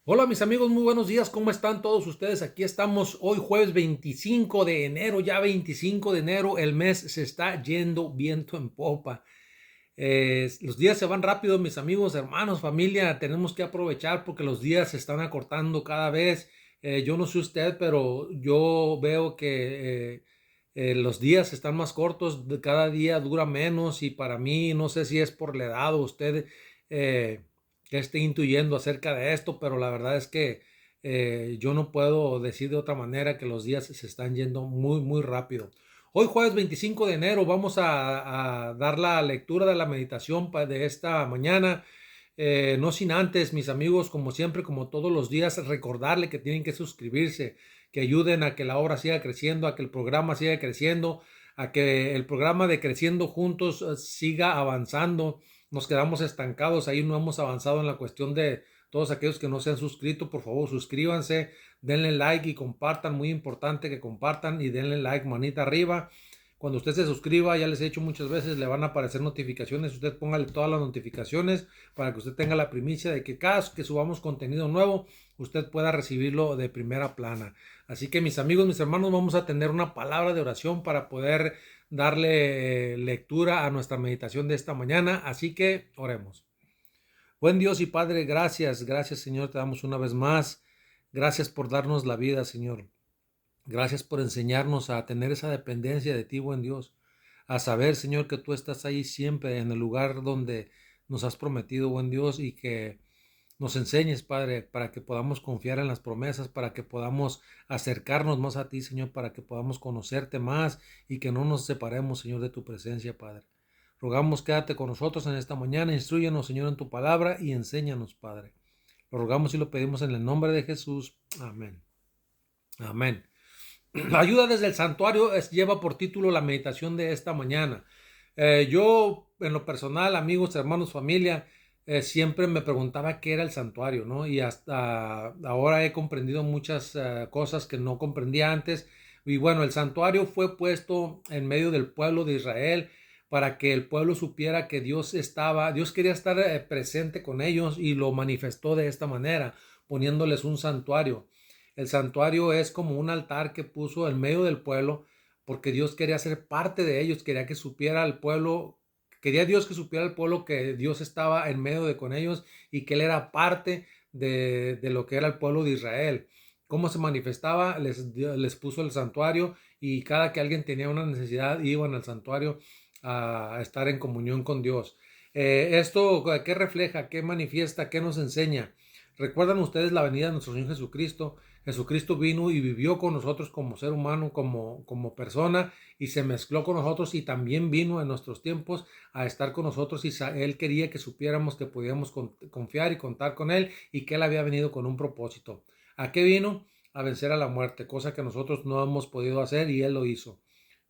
Hola mis amigos, muy buenos días, ¿cómo están todos ustedes? Aquí estamos hoy jueves 25 de enero, ya 25 de enero, el mes se está yendo viento en popa. Los días se van rápido, mis amigos, hermanos, familia, tenemos que aprovechar porque los días se están acortando cada vez. Yo no sé usted, pero yo veo que los días están más cortos, cada día dura menos y para mí no sé si es por la edad o usted eh, que esté intuyendo acerca de esto, pero la verdad es que yo no puedo decir de otra manera que los días se están yendo muy, muy rápido. Hoy jueves 25 de enero vamos a dar la lectura de la meditación de esta mañana. No sin antes, mis amigos, como siempre, como todos los días, recordarle que tienen que suscribirse, que ayuden a que la obra siga creciendo, a que el programa siga creciendo, a que el programa de Creciendo Juntos siga avanzando. Nos quedamos estancados, ahí no hemos avanzado en la cuestión de todos aquellos que no se han suscrito. Por favor, suscríbanse, denle like y compartan, muy importante que compartan y denle like, manita arriba. Cuando usted se suscriba, ya les he dicho muchas veces, le van a aparecer notificaciones. Usted póngale todas las notificaciones para que usted tenga la primicia de que cada vez que subamos contenido nuevo, usted pueda recibirlo de primera plana. Así que mis amigos, mis hermanos, vamos a tener una palabra de oración para poder darle lectura a nuestra meditación de esta mañana. Así que oremos. Buen Dios y Padre, gracias, gracias Señor, te damos una vez más. Gracias por darnos la vida, Señor. Gracias por enseñarnos a tener esa dependencia de ti, buen Dios. A saber, Señor, que tú estás ahí siempre en el lugar donde nos has prometido, buen Dios, y que nos enseñes, Padre, para que podamos confiar en las promesas, para que podamos acercarnos más a ti, Señor, para que podamos conocerte más y que no nos separemos, Señor, de tu presencia, Padre. Rogamos, quédate con nosotros en esta mañana, instrúyenos, Señor, en tu palabra y enséñanos, Padre. Lo rogamos y lo pedimos en el nombre de Jesús. Amén. Amén. La ayuda desde el santuario lleva por título la meditación de esta mañana. Yo, en lo personal, amigos, hermanos, familia, siempre me preguntaba qué era el santuario, ¿no? Y hasta ahora he comprendido muchas cosas que no comprendía antes. Y bueno, el santuario fue puesto en medio del pueblo de Israel para que el pueblo supiera que Dios quería estar presente con ellos y lo manifestó de esta manera, poniéndoles un santuario. El santuario es como un altar que puso en medio del pueblo porque Dios quería ser parte de ellos, quería que supiera al pueblo, quería Dios que supiera al pueblo que Dios estaba en medio de con ellos y que Él era parte de lo que era el pueblo de Israel. ¿Cómo se manifestaba? Les puso el santuario y cada que alguien tenía una necesidad iban al santuario a estar en comunión con Dios. Esto, ¿qué refleja? ¿Qué manifiesta? ¿Qué nos enseña? ¿Recuerdan ustedes la venida de nuestro Señor Jesucristo? Jesucristo vino y vivió con nosotros como ser humano, como persona, y se mezcló con nosotros y también vino en nuestros tiempos a estar con nosotros y Él quería que supiéramos que podíamos confiar y contar con Él y que Él había venido con un propósito. ¿A qué vino? A vencer a la muerte, cosa que nosotros no hemos podido hacer y Él lo hizo.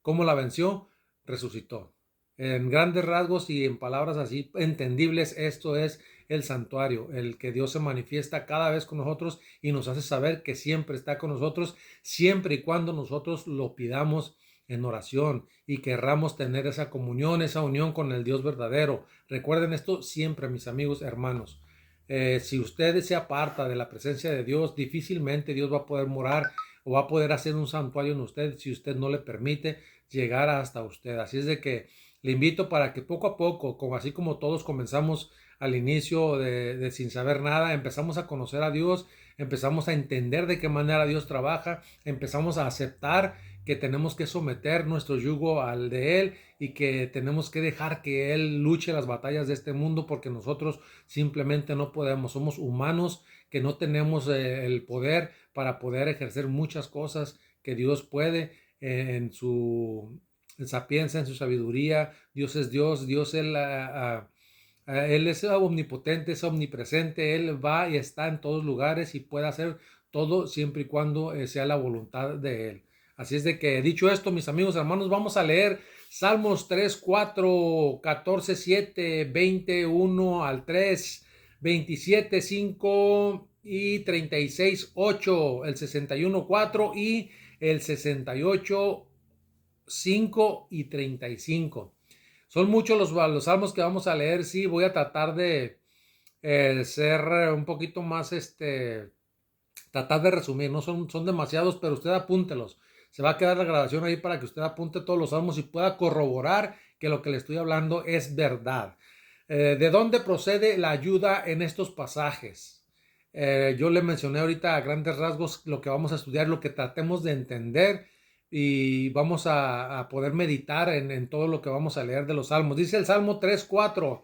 ¿Cómo la venció? Resucitó. En grandes rasgos y en palabras así entendibles, esto es el santuario, el que Dios se manifiesta cada vez con nosotros y nos hace saber que siempre está con nosotros, siempre y cuando nosotros lo pidamos en oración y querramos tener esa comunión, esa unión con el Dios verdadero. Recuerden esto siempre, mis amigos, hermanos. Si usted se aparta de la presencia de Dios, difícilmente Dios va a poder morar o va a poder hacer un santuario en usted si usted no le permite llegar hasta usted. Así es de que le invito para que poco a poco, como así como todos comenzamos al inicio de sin saber nada, empezamos a conocer a Dios, empezamos a entender de qué manera Dios trabaja, empezamos a aceptar que tenemos que someter nuestro yugo al de Él y que tenemos que dejar que Él luche las batallas de este mundo porque nosotros simplemente no podemos, somos humanos que no tenemos el poder para poder ejercer muchas cosas que Dios puede en su sapiencia, en su sabiduría. Dios es Dios, Dios él es omnipotente, es omnipresente, Él va y está en todos lugares y puede hacer todo siempre y cuando sea la voluntad de Él. Así es de que dicho esto, mis amigos hermanos, vamos a leer Salmos 3 4 14 7 21 al 3 27 5 y 36 8 el 61 4 y el 68 5 y 35. Son muchos los salmos que vamos a leer. Sí, voy a tratar ser un poquito más, tratar de resumir, no son demasiados, pero usted apúntelos. Se va a quedar la grabación ahí para que usted apunte todos los salmos y pueda corroborar que lo que le estoy hablando es verdad. ¿De dónde procede la ayuda en estos pasajes? Yo le mencioné ahorita a grandes rasgos lo que vamos a estudiar, lo que tratemos de entender y vamos a poder meditar en todo lo que vamos a leer de los salmos. Dice el Salmo 3:4: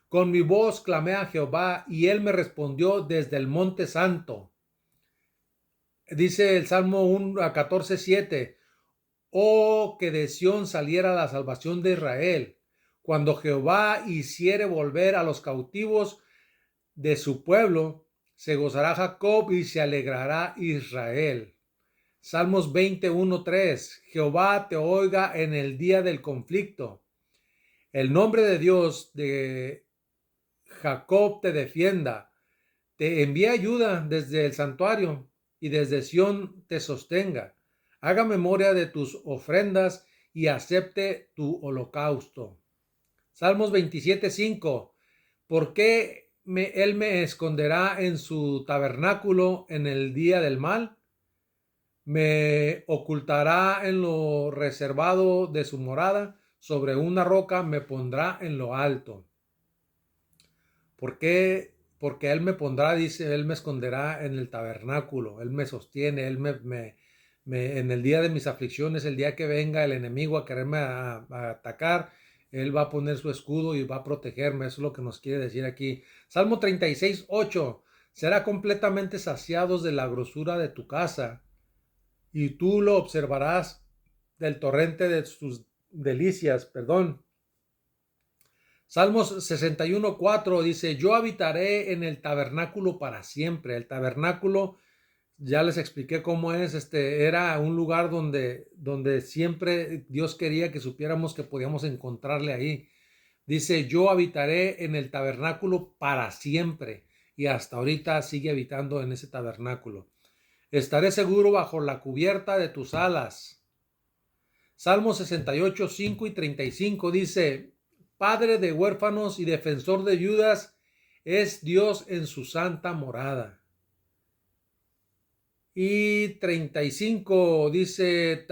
con mi voz clamé a Jehová y él me respondió desde el monte santo. Dice el Salmo 14:7: oh, que de Sión saliera la salvación de Israel, cuando Jehová hiciere volver a los cautivos de su pueblo, se gozará Jacob y se alegrará Israel. Salmos 21:3: Jehová te oiga en el día del conflicto. El nombre de Dios de Jacob te defienda. Te envía ayuda desde el santuario y desde Sión te sostenga. Haga memoria de tus ofrendas y acepte tu holocausto. Salmos 27:5: ¿por qué él me esconderá en su tabernáculo en el día del mal? Me ocultará en lo reservado de su morada, sobre una roca me pondrá en lo alto. ¿Por qué? Porque él me pondrá, dice, él me esconderá en el tabernáculo, él me sostiene, él en el día de mis aflicciones, el día que venga el enemigo a quererme a atacar, él va a poner su escudo y va a protegerme. Eso es lo que nos quiere decir aquí. Salmo 36:8: será completamente saciados de la grosura de tu casa, y tú lo observarás del torrente de sus delicias. Perdón. Salmos 61:4 dice: yo habitaré en el tabernáculo para siempre. El tabernáculo, ya les expliqué cómo es, era un lugar donde siempre Dios quería que supiéramos que podíamos encontrarle ahí. Dice: yo habitaré en el tabernáculo para siempre, y hasta ahorita sigue habitando en ese tabernáculo. Estaré seguro bajo la cubierta de tus alas. Salmos 68:5 y 35 dice: Padre de huérfanos y defensor de viudas es Dios en su santa morada. Y 35 dice: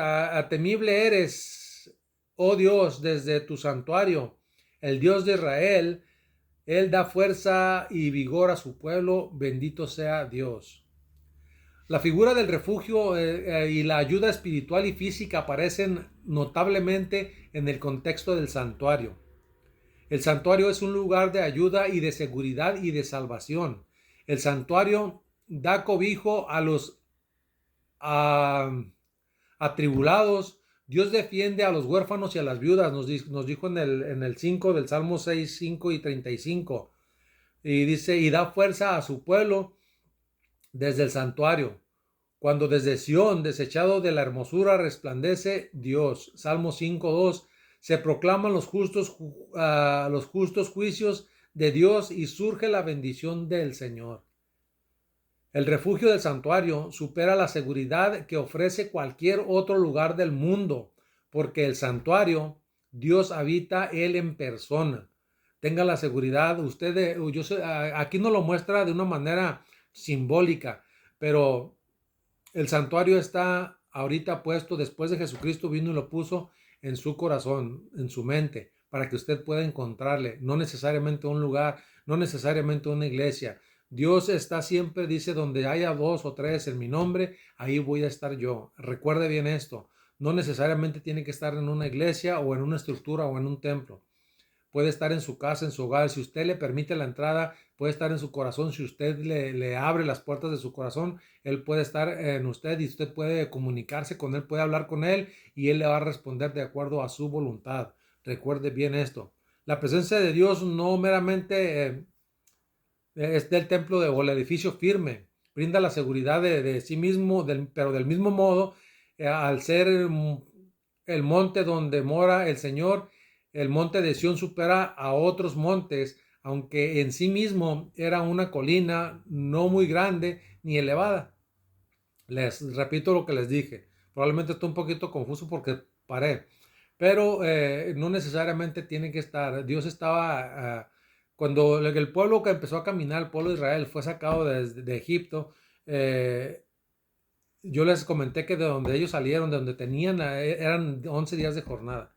temible eres, oh Dios, desde tu santuario, el Dios de Israel. Él da fuerza y vigor a su pueblo, bendito sea Dios. La figura del refugio y la ayuda espiritual y física aparecen notablemente en el contexto del santuario. El santuario es un lugar de ayuda y de seguridad y de salvación. El santuario da cobijo a los atribulados. Dios defiende a los huérfanos y a las viudas. Nos dijo en el 5 del Salmo 6, 5 y 35. Y dice: y da fuerza a su pueblo desde el santuario. Cuando desde Sión, desechado de la hermosura, resplandece Dios. Salmo 5:2. Se proclaman los justos juicios de Dios y surge la bendición del Señor. El refugio del santuario supera la seguridad que ofrece cualquier otro lugar del mundo, porque el santuario, Dios habita él en persona. Tenga la seguridad, aquí no lo muestra de una manera simbólica, pero el santuario está ahorita puesto, después de Jesucristo vino y lo puso en su corazón, en su mente, para que usted pueda encontrarle, no necesariamente un lugar, no necesariamente una iglesia. Dios está siempre, dice: donde haya 2 o 3 en mi nombre, ahí voy a estar yo. Recuerde bien esto, no necesariamente tiene que estar en una iglesia o en una estructura o en un templo. Puede estar en su casa, en su hogar. Si usted le permite la entrada, puede estar en su corazón. Si usted le abre las puertas de su corazón, Él puede estar en usted y usted puede comunicarse con Él, puede hablar con Él y Él le va a responder de acuerdo a su voluntad. Recuerde bien esto. La presencia de Dios no meramente es del templo o el edificio firme. Brinda la seguridad de sí mismo, pero del mismo modo, al ser el monte donde mora el Señor, el monte de Sión supera a otros montes, aunque en sí mismo era una colina no muy grande ni elevada. Les repito lo que les dije. Probablemente estoy un poquito confuso porque paré, pero no necesariamente tiene que estar. Dios estaba cuando el pueblo que empezó a caminar, el pueblo de Israel, fue sacado de Egipto, yo les comenté que de donde ellos salieron, de donde tenían, eran 11 días de jornada.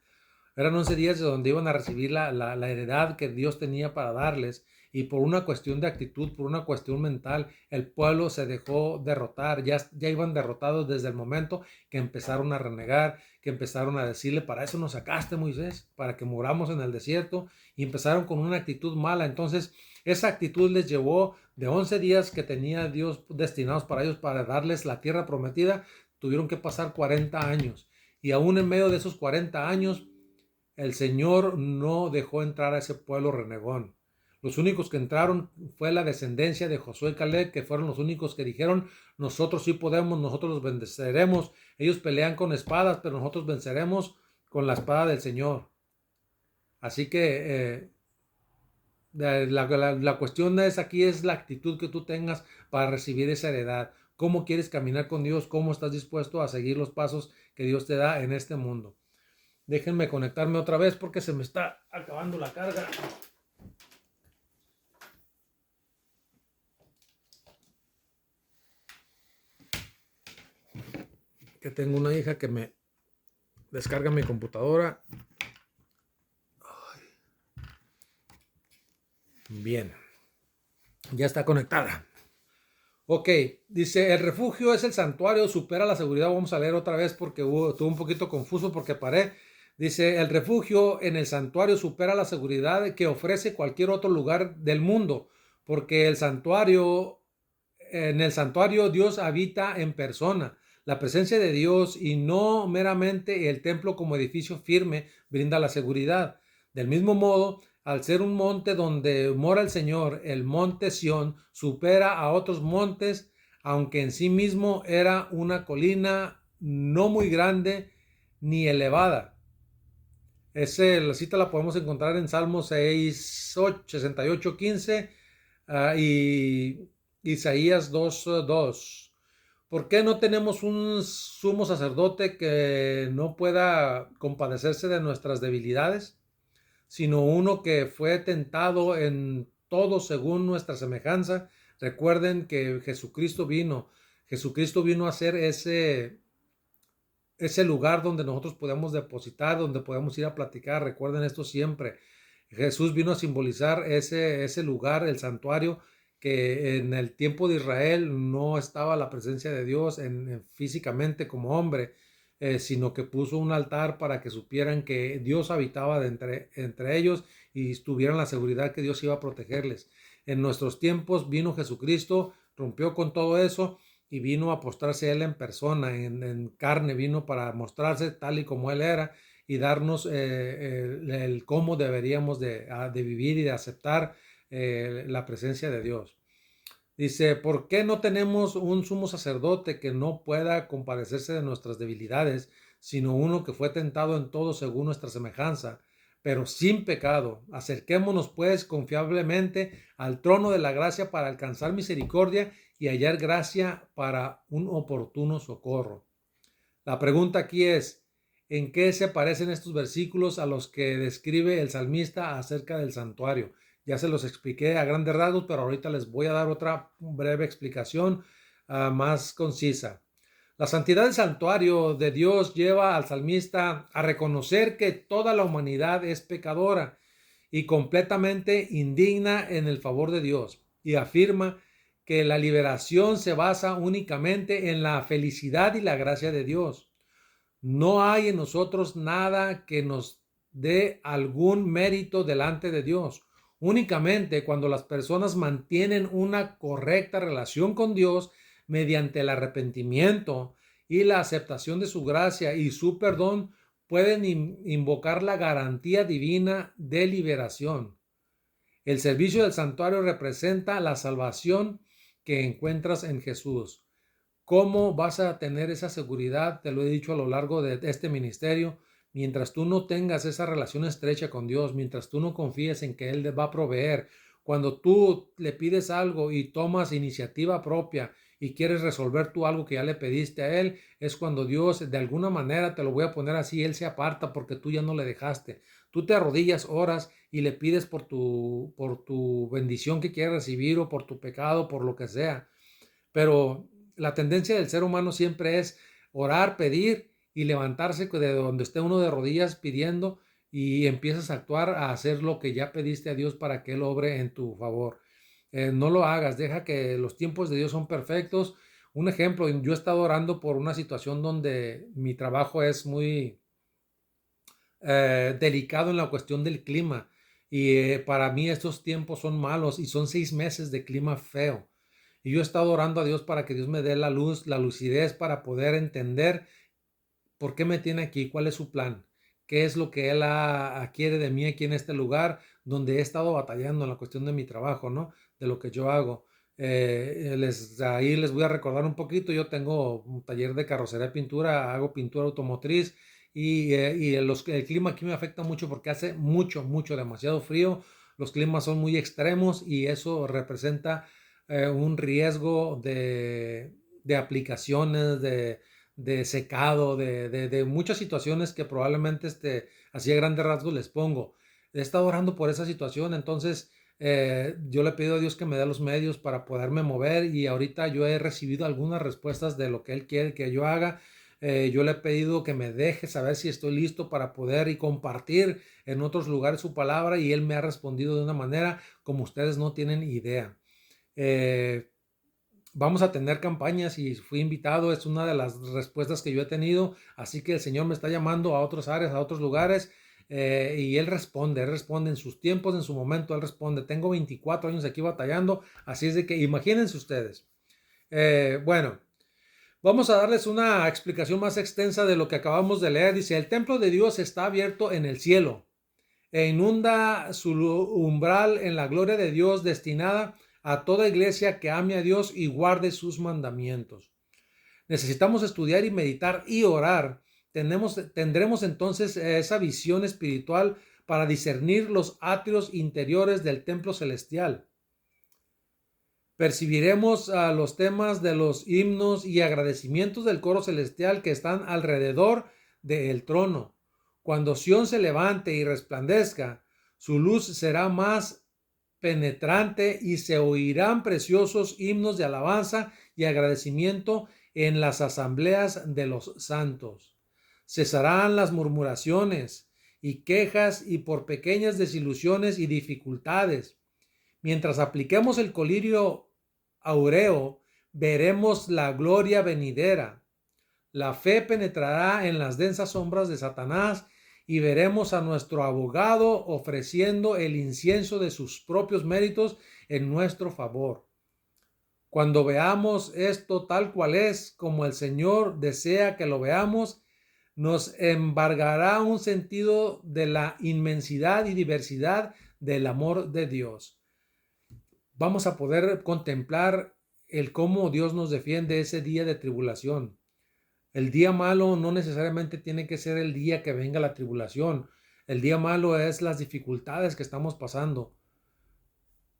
Eran 11 días de donde iban a recibir la heredad que Dios tenía para darles. Y por una cuestión de actitud, por una cuestión mental, el pueblo se dejó derrotar. Ya iban derrotados desde el momento que empezaron a renegar, que empezaron a decirle: para eso nos sacaste, Moisés, para que muramos en el desierto. Y empezaron con una actitud mala. Entonces, esa actitud les llevó de 11 días que tenía Dios destinados para ellos, para darles la tierra prometida. Tuvieron que pasar 40 años. Y aún en medio de esos 40 años, el Señor no dejó entrar a ese pueblo renegón. Los únicos que entraron fue la descendencia de Josué y Caleb, que fueron los únicos que dijeron: nosotros sí podemos, nosotros los venceremos. Ellos pelean con espadas, pero nosotros venceremos con la espada del Señor. Así que la cuestión aquí es la actitud que tú tengas para recibir esa heredad. ¿Cómo quieres caminar con Dios? ¿Cómo estás dispuesto a seguir los pasos que Dios te da en este mundo? Déjenme conectarme otra vez porque se me está acabando la carga. Que tengo una hija que me descarga mi computadora. Bien, ya está conectada. Ok, dice: el refugio es el santuario, supera la seguridad. Vamos a leer otra vez porque estuvo un poquito confuso porque paré. Dice: el refugio en el santuario supera la seguridad que ofrece cualquier otro lugar del mundo, porque en el santuario Dios habita en persona. La presencia de Dios, y no meramente el templo como edificio firme, brinda la seguridad. Del mismo modo, al ser un monte donde mora el Señor, el monte Sión supera a otros montes, aunque en sí mismo era una colina no muy grande ni elevada. La cita la podemos encontrar en Salmos 6, 68, 15 y Isaías 2, 2. ¿Por qué no tenemos un sumo sacerdote que no pueda compadecerse de nuestras debilidades, sino uno que fue tentado en todo según nuestra semejanza? Recuerden que Jesucristo vino a ser ese lugar donde nosotros podemos depositar, donde podemos ir a platicar. Recuerden esto siempre. Jesús vino a simbolizar ese lugar, el santuario, que en el tiempo de Israel no estaba la presencia de Dios físicamente como hombre, sino que puso un altar para que supieran que Dios habitaba entre ellos y tuvieran la seguridad que Dios iba a protegerles. En nuestros tiempos vino Jesucristo, rompió con todo eso y vino a postrarse Él en persona, en carne, vino para mostrarse tal y como Él era y darnos el cómo deberíamos de vivir y de aceptar la presencia de Dios. Dice: ¿por qué no tenemos un sumo sacerdote que no pueda compadecerse de nuestras debilidades, sino uno que fue tentado en todo según nuestra semejanza, pero sin pecado? Acerquémonos pues confiablemente al trono de la gracia para alcanzar misericordia y hallar gracia para un oportuno socorro. La pregunta aquí es: ¿en qué se parecen estos versículos a los que describe el salmista acerca del santuario? Ya se los expliqué a grandes rasgos, pero ahorita les voy a dar otra breve explicación más concisa. La santidad del santuario de Dios lleva al salmista a reconocer que toda la humanidad es pecadora y completamente indigna en el favor de Dios, y afirma que la liberación se basa únicamente en la felicidad y la gracia de Dios. No hay en nosotros nada que nos dé algún mérito delante de Dios. Únicamente cuando las personas mantienen una correcta relación con Dios mediante el arrepentimiento y la aceptación de su gracia y su perdón, pueden invocar la garantía divina de liberación. El servicio del santuario representa la salvación que encuentras en Jesús. ¿Cómo vas a tener esa seguridad? Te lo he dicho a lo largo de este ministerio. Mientras tú no tengas esa relación estrecha con Dios, mientras tú no confíes en que Él va a proveer, cuando tú le pides algo y tomas iniciativa propia y quieres resolver tú algo que ya le pediste a Él, es cuando Dios, de alguna manera, te lo voy a poner así, Él se aparta porque tú ya no le dejaste. Tú te arrodillas, oras y le pides por tu bendición que quieres recibir o por tu pecado, por lo que sea. Pero la tendencia del ser humano siempre es orar, pedir y levantarse de donde esté uno de rodillas pidiendo y empiezas a actuar, a hacer lo que ya pediste a Dios para que Él obre en tu favor. No lo hagas, deja que los tiempos de Dios son perfectos. Un ejemplo, yo he estado orando por una situación donde mi trabajo es muy delicado en la cuestión del clima y para mí estos tiempos son malos y son 6 meses de clima feo. Y yo he estado orando a Dios para que Dios me dé la luz, la lucidez para poder entender por qué me tiene aquí, cuál es su plan, qué es lo que Él quiere de mí aquí en este lugar donde he estado batallando en la cuestión de mi trabajo, ¿no? De lo que yo hago. Ahí les voy a recordar un poquito, yo tengo un taller de carrocería y pintura, hago pintura automotriz el clima aquí me afecta mucho porque hace mucho, demasiado frío, los climas son muy extremos y eso representa un riesgo de aplicaciones, de secado, de muchas situaciones que probablemente así a grandes rasgos les pongo. He estado orando por esa situación, entonces yo le pido a Dios que me dé los medios para poderme mover y ahorita yo he recibido algunas respuestas de lo que Él quiere que yo haga. Yo le he pedido que me deje saber si estoy listo para poder y compartir en otros lugares su palabra y Él me ha respondido de una manera como ustedes no tienen idea. Eh, Vamos a tener campañas y fui invitado, es una de las respuestas que yo he tenido, así que el Señor me está llamando a otras áreas, a otros lugares, y Él responde en sus tiempos, en su momento, Él responde. Tengo 24 años aquí batallando, así es de que imagínense ustedes. Bueno, vamos a darles una explicación más extensa de lo que acabamos de leer. Dice, el templo de Dios está abierto en el cielo e inunda su umbral en la gloria de Dios destinada a toda iglesia que ame a Dios y guarde sus mandamientos. Necesitamos estudiar y meditar y orar. Tendremos entonces esa visión espiritual para discernir los atrios interiores del templo celestial. Percibiremos los temas de los himnos y agradecimientos del coro celestial que están alrededor del trono. Cuando Sión se levante y resplandezca, su luz será más penetrante y se oirán preciosos himnos de alabanza y agradecimiento en las asambleas de los santos. Cesarán las murmuraciones y quejas y por pequeñas desilusiones y dificultades. Mientras apliquemos el colirio aureo, veremos la gloria venidera. La fe penetrará en las densas sombras de Satanás y veremos a nuestro abogado ofreciendo el incienso de sus propios méritos en nuestro favor. Cuando veamos esto tal cual es, como el Señor desea que lo veamos, nos embargará un sentido de la inmensidad y diversidad del amor de Dios. Vamos a poder contemplar el cómo Dios nos defiende ese día de tribulación. El día malo no necesariamente tiene que ser el día que venga la tribulación. El día malo es las dificultades que estamos pasando,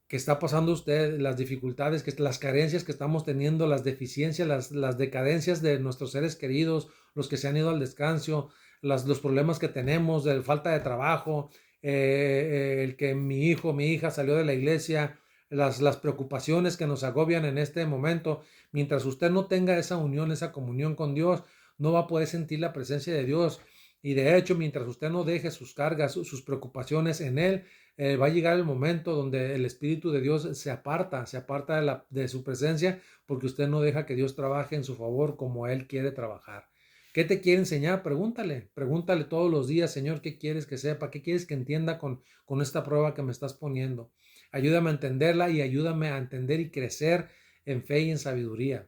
que está pasando usted, las dificultades, las carencias que estamos teniendo, las deficiencias, las decadencias de nuestros seres queridos, los que se han ido al descanso, los problemas que tenemos de falta de trabajo, el que mi hijo, mi hija salió de la iglesia, las preocupaciones que nos agobian en este momento. Mientras usted no tenga esa unión, esa comunión con Dios, no va a poder sentir la presencia de Dios. Y de hecho, mientras usted no deje sus cargas, sus preocupaciones en Él, va a llegar el momento donde el Espíritu de Dios se aparta de su presencia porque usted no deja que Dios trabaje en su favor como Él quiere trabajar. ¿Qué te quiere enseñar? Pregúntale todos los días, Señor, ¿qué quieres que sepa? ¿Qué quieres que entienda con esta prueba que me estás poniendo? Ayúdame a entenderla y ayúdame a entender y crecer en fe y en sabiduría.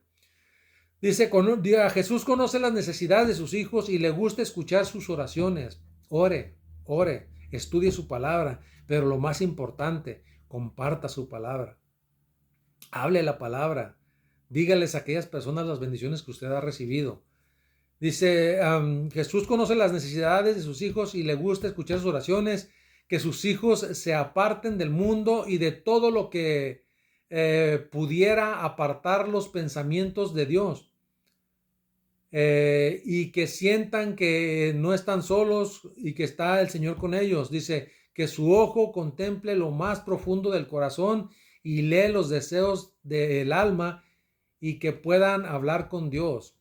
Dice, Jesús conoce las necesidades de sus hijos y le gusta escuchar sus oraciones. Ore, estudie su palabra, pero lo más importante, comparta su palabra. Hable la palabra. Dígales a aquellas personas las bendiciones que usted ha recibido. Dice, Jesús conoce las necesidades de sus hijos y le gusta escuchar sus oraciones, que sus hijos se aparten del mundo y de todo lo que pudiera apartar los pensamientos de Dios. y que sientan que no están solos y que está el Señor con ellos. Dice que su ojo contemple lo más profundo del corazón y lee los deseos del alma y que puedan hablar con Dios.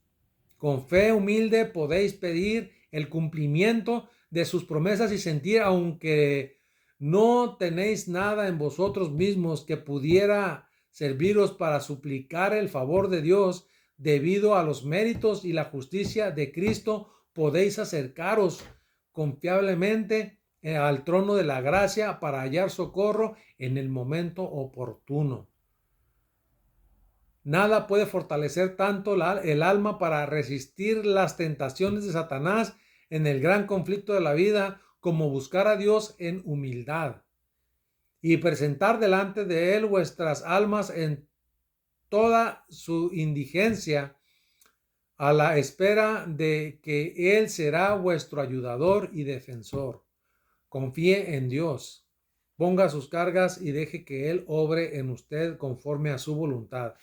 Con fe humilde podéis pedir el cumplimiento de sus promesas y sentir, aunque no tenéis nada en vosotros mismos que pudiera serviros para suplicar el favor de Dios, debido a los méritos y la justicia de Cristo, podéis acercaros confiablemente al trono de la gracia para hallar socorro en el momento oportuno. Nada puede fortalecer tanto el alma para resistir las tentaciones de Satanás en el gran conflicto de la vida como buscar a Dios en humildad y presentar delante de Él vuestras almas en toda su indigencia, a la espera de que Él será vuestro ayudador y defensor. Confíe en Dios, ponga sus cargas y deje que Él obre en usted conforme a su voluntad.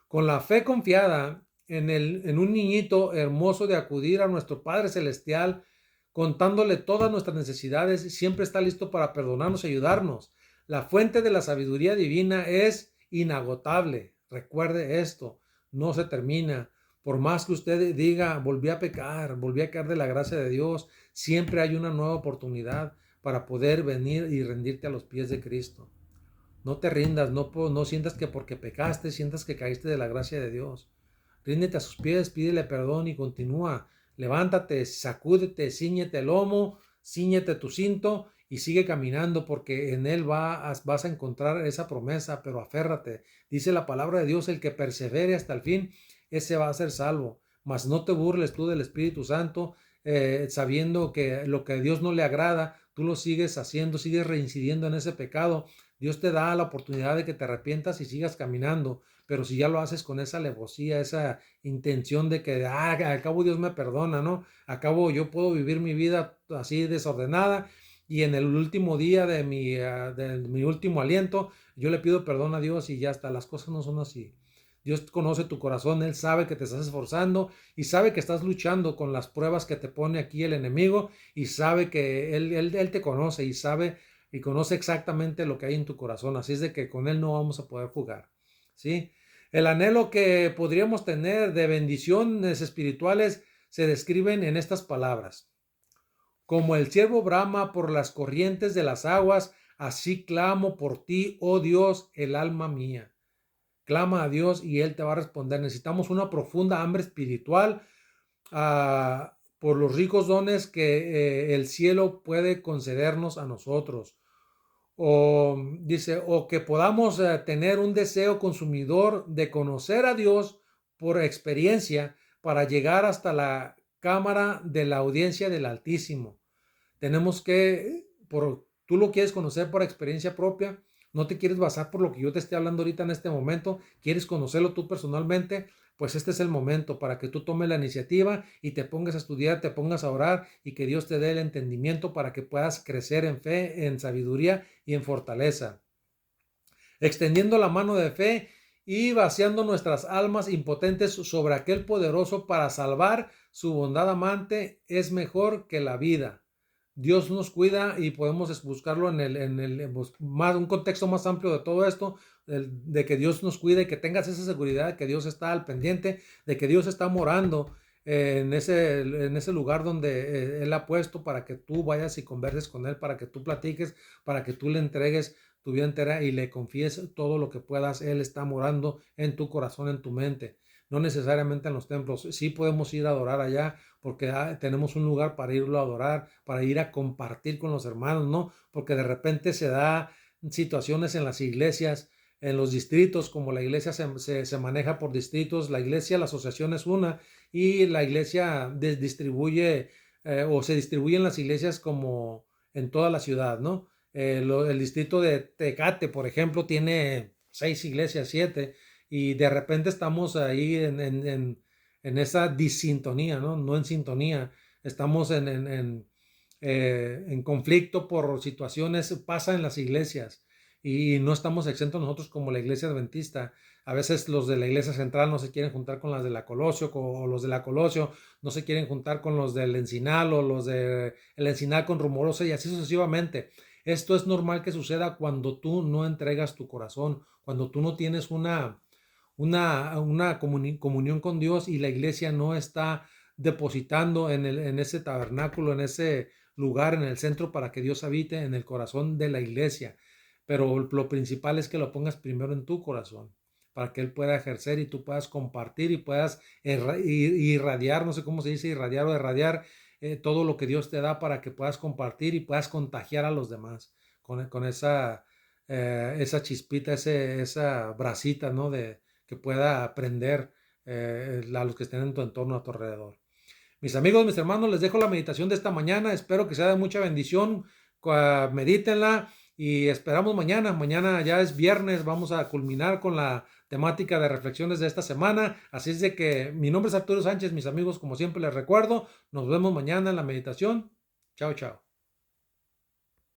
Con la fe confiada en un niñito hermoso de acudir a nuestro Padre Celestial, contándole todas nuestras necesidades, siempre está listo para perdonarnos y ayudarnos. La fuente de la sabiduría divina es inagotable. Recuerde esto, no se termina. Por más que usted diga, volví a pecar, volví a caer de la gracia de Dios, siempre hay una nueva oportunidad para poder venir y rendirte a los pies de Cristo. No te rindas, no sientas que porque pecaste, sientas que caíste de la gracia de Dios. Ríndete a sus pies, pídele perdón y continúa. Levántate, sacúdete, cíñete el lomo, cíñete tu cinto y sigue caminando, porque en Él vas a encontrar esa promesa, pero aférrate. Dice la palabra de Dios, el que persevere hasta el fin, ese va a ser salvo. Mas no te burles tú del Espíritu Santo, sabiendo que lo que a Dios no le agrada, tú lo sigues haciendo, sigues reincidiendo en ese pecado. Dios te da la oportunidad de que te arrepientas y sigas caminando, pero si ya lo haces con esa alevosía, esa intención de que, al cabo Dios me perdona, ¿no? A cabo yo puedo vivir mi vida así desordenada y en el último día de mi último aliento, yo le pido perdón a Dios y ya está. Las cosas no son así. Dios conoce tu corazón, Él sabe que te estás esforzando y sabe que estás luchando con las pruebas que te pone aquí el enemigo, y sabe que Él te conoce y sabe y conoce exactamente lo que hay en tu corazón. Así es de que con Él no vamos a poder jugar, ¿sí? El anhelo que podríamos tener de bendiciones espirituales se describen en estas palabras: como el ciervo brama por las corrientes de las aguas, así clamo por ti, oh Dios, el alma mía. Clama a Dios y Él te va a responder. Necesitamos una profunda hambre espiritual por los ricos dones que el cielo puede concedernos a nosotros. O que podamos tener un deseo consumidor de conocer a Dios por experiencia para llegar hasta la cámara de la audiencia del Altísimo. Tenemos que, tú lo quieres conocer por experiencia propia, no te quieres basar por lo que yo te esté hablando ahorita en este momento, quieres conocerlo tú personalmente, pues este es el momento para que tú tomes la iniciativa y te pongas a estudiar, te pongas a orar y que Dios te dé el entendimiento para que puedas crecer en fe, en sabiduría y en fortaleza. Extendiendo la mano de fe y vaciando nuestras almas impotentes sobre aquel poderoso para salvar, su bondad amante es mejor que la vida. Dios nos cuida y podemos buscarlo un contexto más amplio de todo esto, de que Dios nos cuida y que tengas esa seguridad de que Dios está al pendiente, de que Dios está morando en ese lugar donde Él ha puesto para que tú vayas y converses con Él, para que tú platiques, para que tú le entregues tu vida entera y le confíes todo lo que puedas. Él está morando en tu corazón, en tu mente. No necesariamente en los templos. Sí podemos ir a adorar allá porque tenemos un lugar para irlo a adorar, para ir a compartir con los hermanos, ¿no? Porque de repente se da situaciones en las iglesias, en los distritos, como la iglesia se maneja por distritos. La iglesia, la asociación es una, y la iglesia distribuye o se distribuyen las iglesias como en toda la ciudad, ¿no? El distrito de Tecate, por ejemplo, tiene 6 iglesias, 7, y de repente estamos ahí en esa disintonía, ¿no? No en sintonía. Estamos en conflicto por situaciones, pasa en las iglesias, y no estamos exentos nosotros como la iglesia adventista. A veces los de la iglesia central no se quieren juntar con las de la Colosio, o los de la Colosio no se quieren juntar con los del Encinal, o los de el Encinal con Rumorosa, y así sucesivamente. Esto es normal que suceda cuando tú no entregas tu corazón, cuando tú no tienes una comunión con Dios y la iglesia no está depositando en ese tabernáculo, en ese lugar, en el centro para que Dios habite en el corazón de la iglesia. Pero lo principal es que lo pongas primero en tu corazón para que Él pueda ejercer y tú puedas compartir y puedas irradiar, no sé cómo se dice, irradiar o irradiar todo lo que Dios te da para que puedas compartir y puedas contagiar a los demás con esa chispita, esa bracita, ¿no? Que pueda aprender a los que estén en tu entorno, a tu alrededor. Mis amigos, mis hermanos, les dejo la meditación de esta mañana. Espero que sea de mucha bendición. Medítenla y esperamos mañana. Mañana ya es viernes. Vamos a culminar con la temática de reflexiones de esta semana. Así es de que mi nombre es Arturo Sánchez. Mis amigos, como siempre les recuerdo, nos vemos mañana en la meditación. Chao, chao.